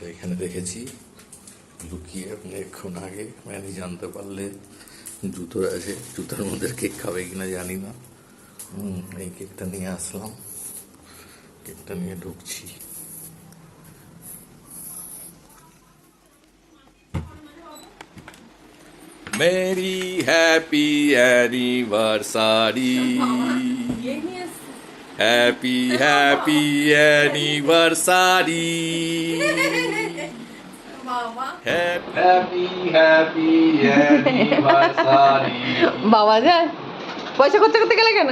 কেকটা এখানে রেখেছি লুকিয়ে। অনেকক্ষণ আগে ম্যানি জানতে পারলে জুতোর আছে, জুতোর মধ্যে কেক খাবে কিনা জানি না। এই কেকটা নিয়ে আসলাম, কেকটা নিয়ে ঢুকছি। Merry happy anniversary, happy happy anniversary, happy happy anniversary. বাবা যায় পয়সা খরচা করতে গেলে কেন?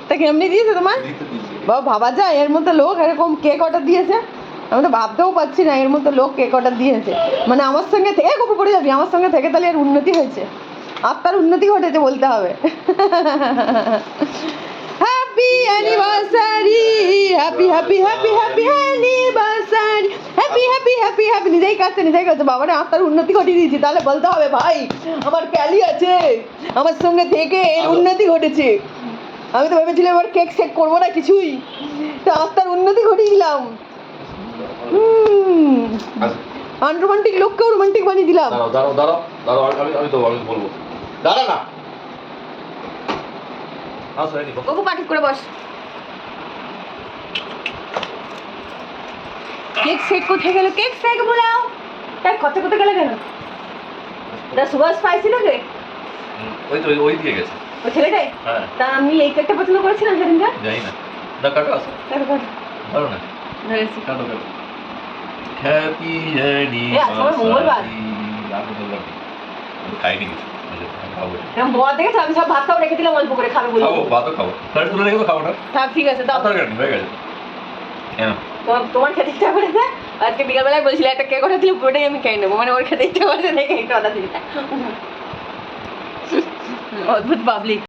তা কেমনি দিয়েছে তোমার বাবা? ভাবা যায় এর মধ্যে লোক এরকম কেক অর্ডার দিয়েছে? আমি তো ভাবতেও পারছি না এর মধ্যে লোক কেক অর্ডার দিয়েছে। মানে আমার সঙ্গে থেকে কপি পড়ে যাবি, আমার সঙ্গে থেকে তাহলে এর উন্নতি হয়েছে, আত্মার উন্নতি ঘটেছে বলতে হবে। Happy anniversary, happy happy happy happy anniversary, happy happy happy happy. নিজেই কাছে বাবা রে, আত্মার উন্নতি ঘটিয়ে দিয়েছি। তাহলে বলতে হবে ভাই আমার ক্যালি আছে, আমার সঙ্গে থেকে এর উন্নতি ঘটেছে। আমি তো ভেবেছিলাম এবার কেক শেক করবো না কিছুই, তা আত্মার উন্নতি ঘটিয়ে দিলাম। আনরোমান্টিক লোককেও রোমান্টিক বানিয়ে দিলাম। বলবো দাঁড়া না, ওকে পাঠিয়ে করে বস। কেক শেক কোথায় গেল? কেক শেক বলাও, তাই খরচা করতে গেলে কেন? তা সুভাষ পাইছিল কে? ওই দিয়ে গেছে ওই ছেলেটাই? হ্যাঁ। তা আমি এই কেকটা পছন্দ করেছিলাম সেদিনটা। জানি না, না কাটো আছে, কাটো কাটো ধরো না, ধরেছি। কাটো কাটো। হ্যাপি আমার মঙ্গলবার। আমি খাইনি কিছু, খাবো এরকম বড় দেখেছো? আমি সব ভাত খাবো রেখে দিলাম অল্প করে খাবে বলে। খাবো, ভাতও খাবো, প্লেট তুলে রেখে তো খাবো না। থাক ঠিক আছে দাও। হয়ে গেছে। হ্যাঁ তোমার খেতে ইচ্ছা করেছে, আজকে বিকালবেলায় বলছিলে একটা কেক অর্ডার দিলে পুরোটাই আমি খেয়ে নেবো। মানে ওর খেতে ইচ্ছা করেছে দেখে একটা অর্ডার দিলে। অদ্ভুত পাবলিক।